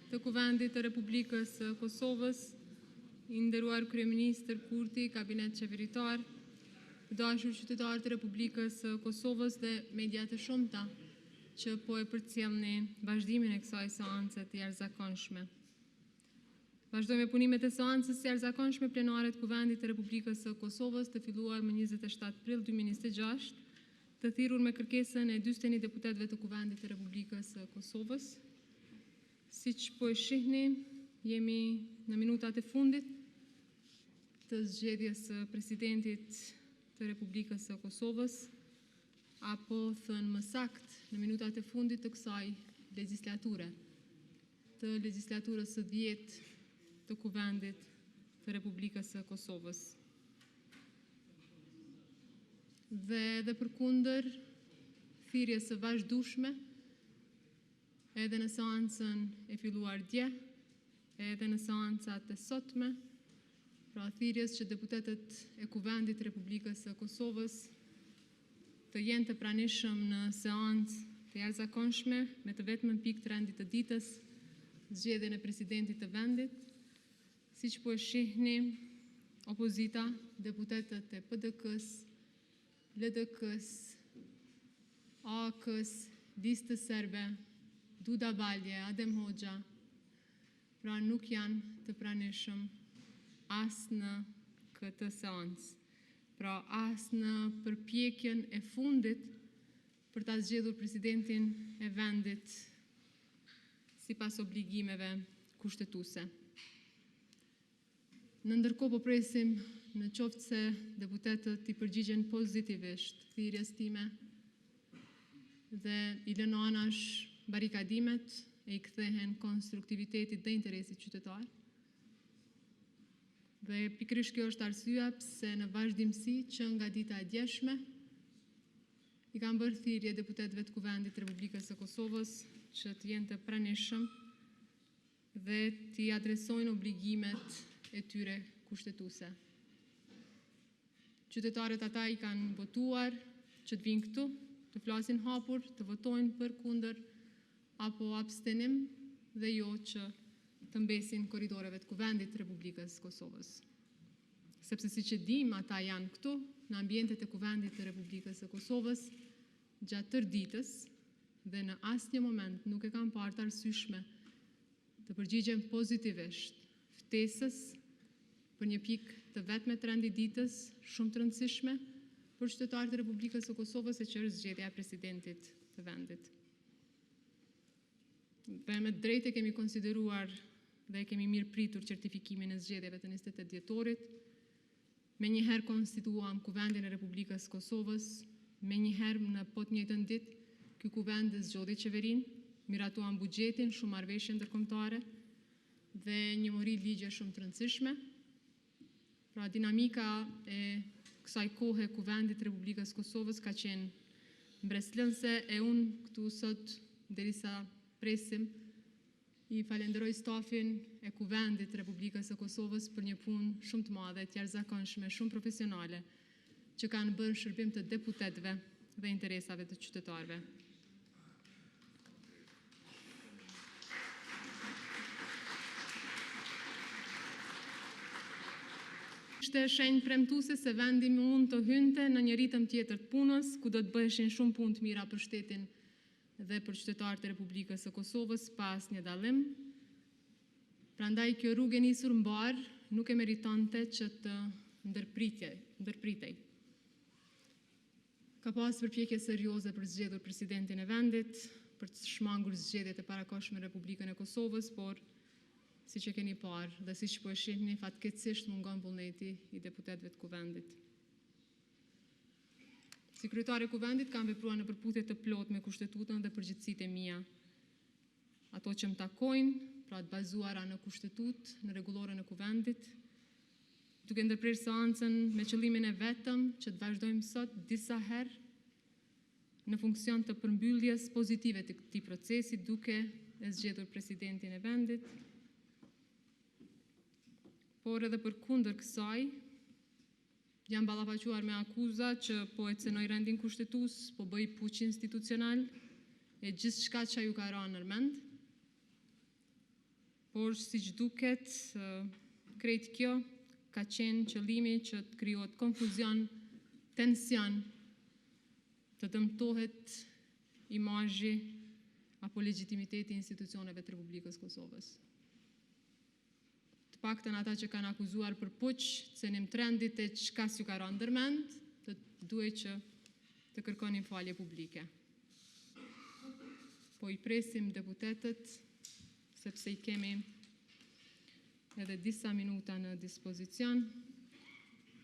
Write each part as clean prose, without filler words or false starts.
të Kuvendit të Republikës së Kosovës, i nderuar Kryeministër Kurti, Kabinet Qeveritar, të dashur qytetarë të Republikës së Kosovës dhe media të shumta që po e përcjellni vazhdimin e kësaj seance të jashtëzakonshme. Vazhdojmë me punimet e seancës së jashtëzakonshme plenare të Kuvendit të Republikës së Kosovës të filluar më 27 prill 2026, të thirrur me kërkesën e 41 deputetëve të Kuvendit të Republikës së Kosovës. Siç po e shihni, jemi në minutat e fundit të zgjedhjes së presidentit të Republikës së Kosovës, apo thënë më sakt në minutat e fundit të kësaj legjislature, të legjislaturës së 10 të Kuvendit të Republikës së Kosovës. Dhe përkundër thirrjes së vazhdueshme, edhe në seancën e filluar dje, edhe në seancat e sotme, pra thirrjes që deputetët e Kuvendit të Republikës së Kosovës të jenë të pranishëm në seancë të jashtëzakonshme me të vetmën pikë të rendit të ditës, zgjedhjen e presidentit të vendit. Siç po e shihni, opozita, deputetët e PDK-s, LDK-s, AK-s, Listës Serbe, Duda Balje, Adem Hoxha, pra nuk janë të pranishëm as në këtë seancë. Pra as në përpjekjen e fundit për ta zgjedhur presidentin e vendit sipas obligimeve kushtetuese. Në ndërkohë po presim në qoftë se deputetët i përgjigjen pozitivisht thirrjes time dhe i lënë anash barikadimet e i kthehen konstruktivitetit dhe interesit qytetar. Dhe pikërisht kjo është arsyeja pse në vazhdimsi që nga dita e djeshme i kam bërë thirrje deputetëve të Kuvendit të Republikës së Kosovës që të jenë të pranishëm dhe t'i adresojnë obligimet e tyre kushtetuese. Qytetarët ata i kanë votuar që të vinë këtu, të flasin hapur, të votojnë për kundër apo abstenim dhe jo që të mbesin korridoreve të Kuvendit të Republikës së Kosovës. Sepse siç e dim, ata janë këtu në ambientet e Kuvendit të Republikës së Kosovës gjatë tërë ditës dhe në asnjë moment nuk e kanë parë të arsyeshme të përgjigjen pozitivisht ftesës për një pikë të vetme të rendit ditës shumë të rëndësishme për qytetarët e Republikës së Kosovës, e që është zgjedhja e presidentit të vendit. Dhe me drejtë kemi konsideruar dhe kemi mirë pritur certifikimin e zgjedhjeve të 28 dhjetorit. Me njëherë konstituuam Kuvendin e Republikës së Kosovës, me njëherë në po të njëjtën ditë ky kuvend zgjodhi qeverinë, miratuam buxhetin, shumë marrëveshje ndërkombëtare dhe një mori ligje shumë të rëndësishme. Pra dinamika e kësaj kohe Kuvendit të Republikës së Kosovës ka qenë mbreslënse e unë këtu sot derisa presim i falenderoj stafin e Kuvendit të Republikës së Kosovës për një punë shumë të madhe, të jashtëzakonshme, shumë profesionale, që kanë bërë shërbim të deputetëve dhe interesave të qytetarëve. Ishte shenjë premtuese se vendi mund të hynte në një ritëm tjetër të punës, ku do të bëheshin shumë punë të mira për shtetin dhe për qytetarët e Republikës së Kosovës pa asnjë dallim. Prandaj kjo rrugë e nisur mbar nuk e meritonte që të ndërpritej. Ka pas përpjekje serioze për zgjedhur presidentin e vendit, për të shmangur zgjedhjet e parakohshme në Republikën e Kosovës, por siç e keni parë dhe siç po e shihni, fatkeqësisht mungon vullneti i deputetëve të Kuvendit. Si kryetare e Kuvendit kam vepruar në përputhje të plotë me Kushtetutën dhe përgjegjësitë e mia. Ato që më takojnë, pra të bazuara në Kushtetutë, në rregulloren e Kuvendit, duke ndërprer seancën me qëllimin e vetëm që të vazhdojmë sot disa herë në funksion të përmbylljes pozitive të këtij procesi, duke e zgjedhur presidentin e vendit. Por edhe përkundër kësaj, jam ballafaquar me akuza që po e cenoj rendin kushtetues, po bëj puç institucional e gjithçka që ju ka rënë në mend. por siç duket, krejt kjo ka qenë qëllimi që të krijohet konfuzion, tension, të dëmtohet imazhi apo legitimiteti i institucioneve të Republikës Kosovës. Të paktën ata që kanë akuzuar për puç, cenim trendit e çka s'ju ka rënë ndërmend, të duhet që të kërkonin falje publike. Po i presim deputetët, sepse i kemi edhe disa minuta në dispozicion,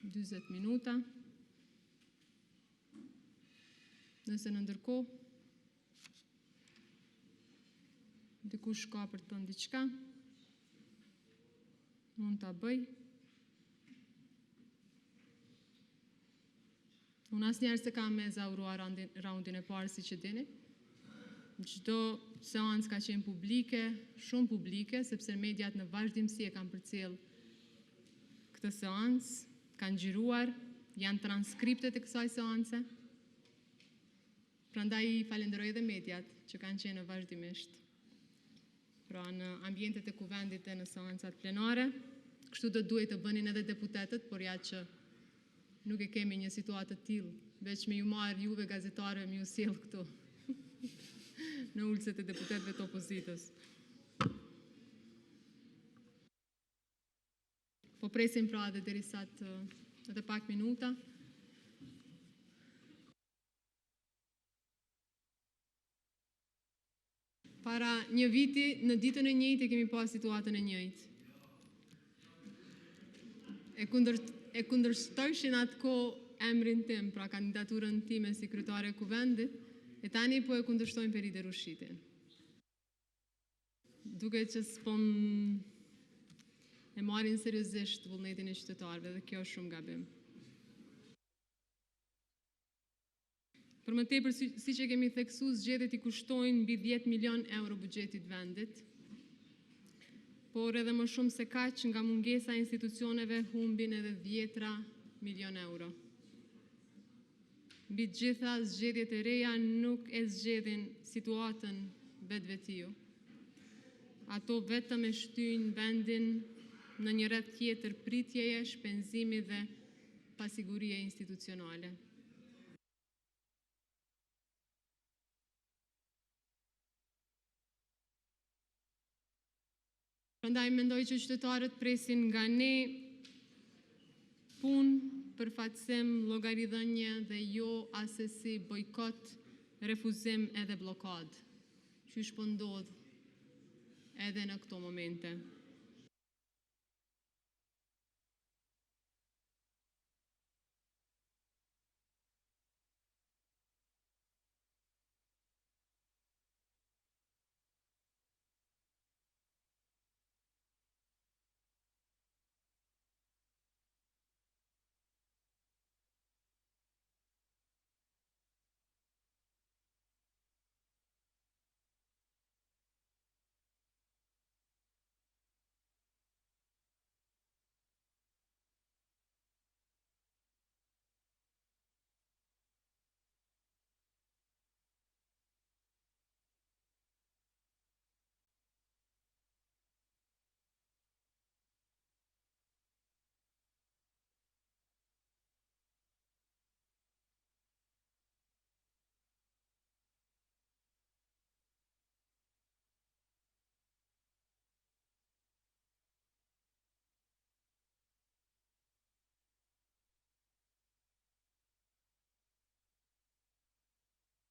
40 minuta. Nëse në ndërkohë dikush ka për të thënë diçka, mund ta bëj. Unë asnjëherë se kam me zauruar raundin e parë, siç e dini. Çdo seancë ka qenë publike, shumë publike, sepse mediat në vazhdimsi e kanë përcjell këtë seancë, kanë xhiruar, janë transkriptet e kësaj seance. Prandaj falenderoj edhe mediat që kanë qenë vazhdimisht. Pra në ambientet e kuvendit e në seancat plenare, kështu do duhet të bënin edhe deputetët, por ja që nuk e kemi një situatë të tillë, veç me ju marr juve gazetarëve me ju sjell këtu në ulëset e deputetëve të opozitës. Po presim pra edhe derisa edhe pak minuta. Para një viti, në ditën e njëjtë, kemi pas situatën e njëjtë. E kundërshtojshin atë kohë emrin tim, pra kandidaturën time si kryetare e kuvendit, e tani po e kundërshtojnë Peride Rushitin. Duke që s'po e marrin seriozisht vullnetin e qytetarëve, dhe kjo është shumë gabim. Për më tepër, siç e kemi theksuar, zgjedhjet i kushtojnë mbi 10 milion euro buxhetit vendit, por edhe më shumë se kaq, nga mungesa e institucioneve humbin edhe 10 milion euro. Mbi të gjitha, zgjedhjet e reja nuk e zgjedhin situatën vetvetiu. Ato vetëm e shtyjnë vendin në një rreth tjetër pritjeje, shpenzimi dhe pasigurie institucionale. Prandaj mendoj që qytetarët presin nga ne punë, përfaqësim, llogaridhënie dhe jo asesi bojkot, refuzim edhe blokad, që po ndodh edhe në këto momente.